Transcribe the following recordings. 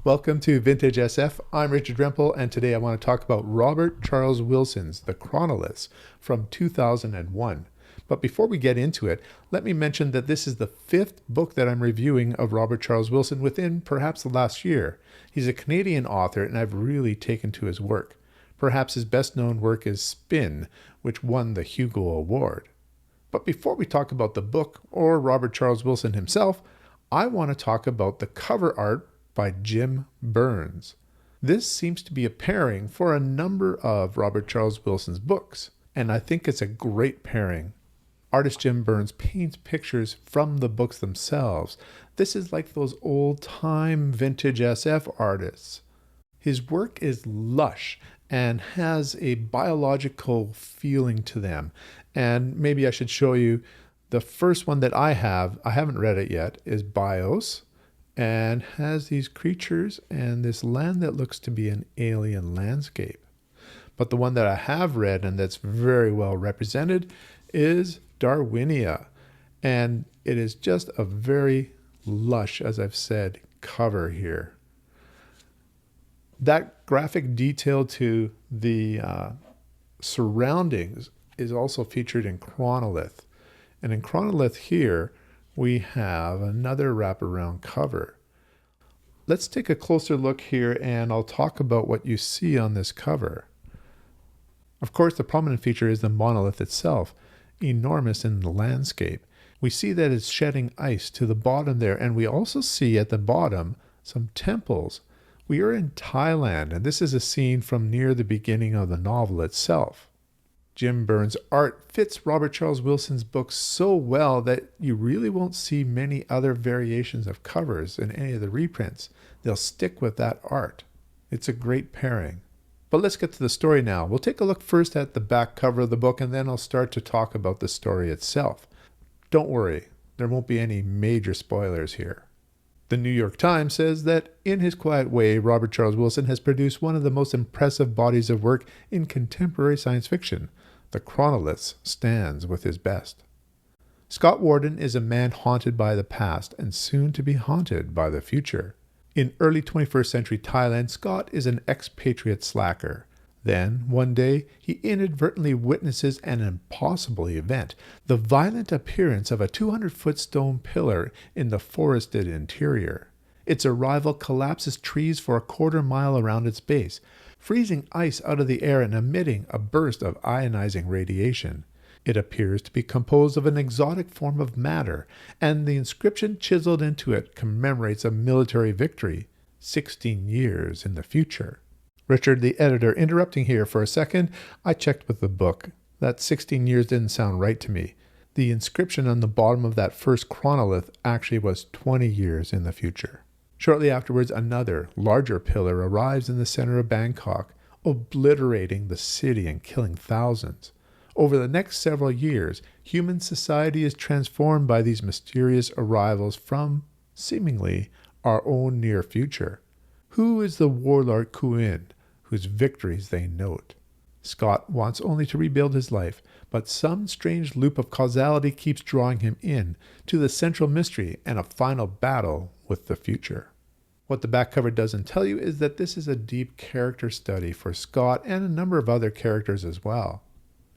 Welcome to vintagesf. I'm Richard Rempel, and today I want to talk about Robert Charles Wilson's The Chronoliths from 2001. But before we get into it, let me mention that this is the fifth book that I'm reviewing of Robert Charles Wilson within perhaps the last year. He's a Canadian author, and I've really taken to his work. Perhaps his best-known work is Spin, which won the Hugo Award. But before we talk about the book or Robert Charles Wilson himself, I want to talk about the cover art by Jim Burns. This seems to be a pairing for a number of Robert Charles Wilson's books, and I think it's a great pairing. Artist Jim Burns paints pictures from the books themselves. This is like those old-time vintage SF artists. His work is lush and has a biological feeling to them. And maybe I should show you the first one that I haven't read it yet, is Bios, and has these creatures and this land that looks to be an alien landscape. But the one that I have read and that's very well represented is Darwinia. And it is just a very lush, as I've said, cover here. That graphic detail to the surroundings is also featured in Chronolith. And in Chronolith here, we have another wraparound cover. Let's take a closer look here and I'll talk about what you see on this cover. Of course, the prominent feature is the monolith itself, enormous in the landscape. We see that it's shedding ice to the bottom there, and we also see at the bottom some temples. We are in Thailand, and this is a scene from near the beginning of the novel itself. Jim Burns' art fits Robert Charles Wilson's books so well that you really won't see many other variations of covers in any of the reprints. They'll stick with that art. It's a great pairing. But let's get to the story now. We'll take a look first at the back cover of the book, and then I'll start to talk about the story itself. Don't worry, there won't be any major spoilers here. The New York Times says that, in his quiet way, Robert Charles Wilson has produced one of the most impressive bodies of work in contemporary science fiction. The Chronoliths stands with his best. Scott Warden is a man haunted by the past and soon to be haunted by the future. In early 21st century Thailand, Scott is an expatriate slacker. Then, one day, he inadvertently witnesses an impossible event, the violent appearance of a 200-foot stone pillar in the forested interior. Its arrival collapses trees for a quarter-mile around its base, freezing ice out of the air and emitting a burst of ionizing radiation. It appears to be composed of an exotic form of matter, and the inscription chiseled into it commemorates a military victory 16 years in the future. Richard, the editor, interrupting here for a second. I checked with the book. That 16 years didn't sound right to me. The inscription on the bottom of that first chronolith actually was 20 years in the future. Shortly afterwards, another, larger pillar arrives in the center of Bangkok, obliterating the city and killing thousands. Over the next several years, human society is transformed by these mysterious arrivals from, seemingly, our own near future. Who is the warlord Kuin, whose victories they note? Scott wants only to rebuild his life, but some strange loop of causality keeps drawing him in to the central mystery and a final battle with the future. What the back cover doesn't tell you is that this is a deep character study for Scott and a number of other characters as well.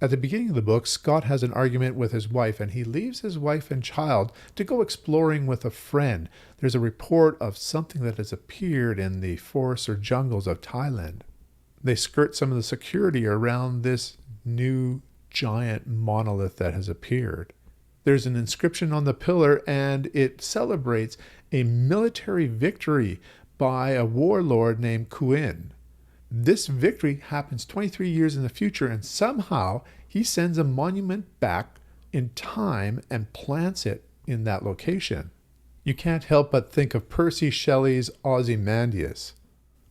At the beginning of the book, Scott has an argument with his wife, and he leaves his wife and child to go exploring with a friend. There's a report of something that has appeared in the forests or jungles of Thailand. They skirt some of the security around this new giant monolith that has appeared. There's an inscription on the pillar, and it celebrates a military victory by a warlord named Kuin. This victory happens 23 years in the future, and somehow he sends a monument back in time and plants it in that location. You can't help but think of Percy Shelley's Ozymandias.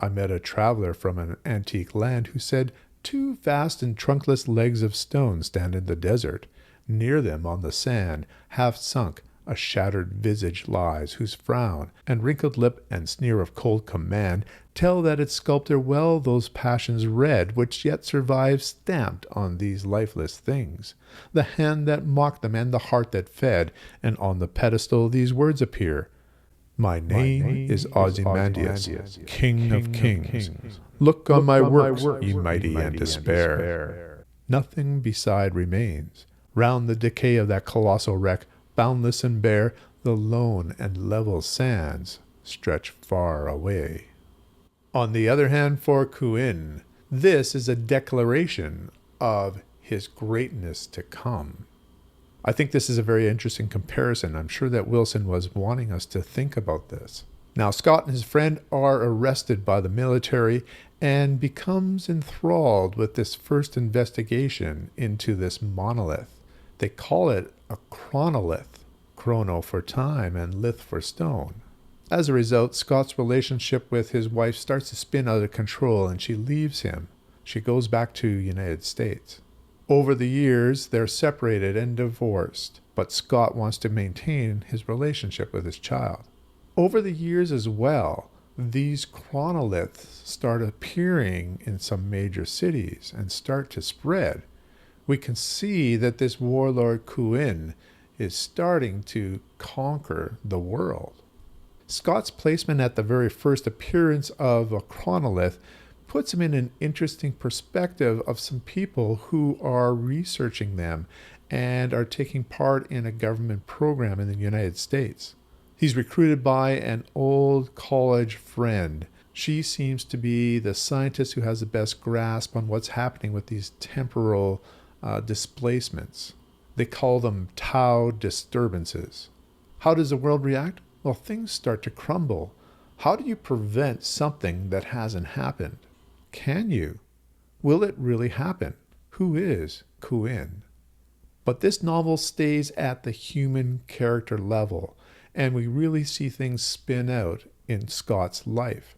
I met a traveler from an antique land who said, "Two vast and trunkless legs of stone stand in the desert. Near them on the sand, half sunk, a shattered visage lies, whose frown, and wrinkled lip, and sneer of cold command, tell that its sculptor well those passions read, which yet survive stamped on these lifeless things. The hand that mocked them, and the heart that fed, and on the pedestal these words appear, My name is Ozymandias, King of Kings. Look on my works, ye mighty, and despair. Nothing beside remains. Round the decay of that colossal wreck, boundless and bare, the lone and level sands stretch far away. On the other hand, for Cuin, this is a declaration of his greatness to come. I think this is a very interesting comparison. I'm sure that Wilson was wanting us to think about this. Now, Scott and his friend are arrested by the military and becomes enthralled with this first investigation into this monolith. They call it a chronolith, chrono for time and lith for stone. As a result, Scott's relationship with his wife starts to spin out of control and she leaves him. She goes back to the United States. Over the years, they're separated and divorced, but Scott wants to maintain his relationship with his child. Over the years as well, these chronoliths start appearing in some major cities and start to spread. We can see that this warlord Cuin is starting to conquer the world. Scott's placement at the very first appearance of a chronolith puts him in an interesting perspective of some people who are researching them and are taking part in a government program in the United States. He's recruited by an old college friend. She seems to be the scientist who has the best grasp on what's happening with these temporal displacements. They call them tau disturbances. How does the world react? Well, things start to crumble. How do you prevent something that hasn't happened? Can you? Will it really happen? Who is Cuin? But this novel stays at the human character level, and we really see things spin out in Scott's life.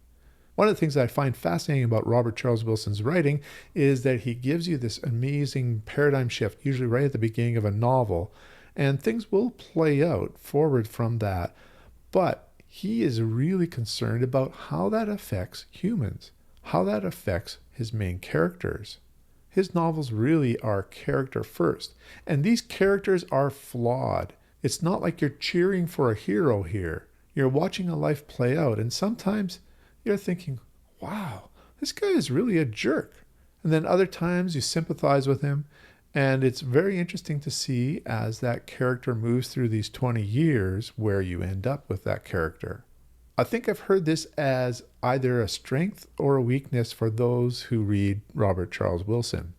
One of the things that I find fascinating about Robert Charles Wilson's writing is that he gives you this amazing paradigm shift, usually right at the beginning of a novel, and things will play out forward from that. But he is really concerned about how that affects humans, how that affects his main characters. His novels really are character first, and these characters are flawed. It's not like you're cheering for a hero here. You're watching a life play out, and sometimes you're thinking, wow, this guy is really a jerk. And then other times you sympathize with him, and it's very interesting to see as that character moves through these 20 years where you end up with that character. I think I've heard this as either a strength or a weakness for those who read Robert Charles Wilson.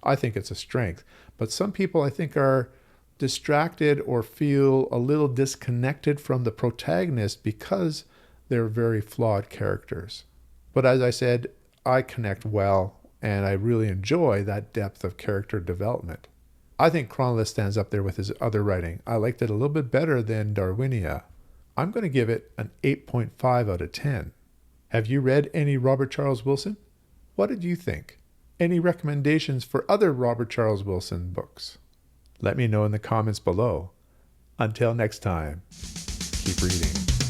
I think it's a strength, but some people I think are distracted or feel a little disconnected from the protagonist because they're very flawed characters. But as I said, I connect well, and I really enjoy that depth of character development. I think Chronoliths stands up there with his other writing. I liked it a little bit better than Darwinia. I'm going to give it an 8.5 out of 10. Have you read any Robert Charles Wilson? What did you think? Any recommendations for other Robert Charles Wilson books? Let me know in the comments below. Until next time, keep reading.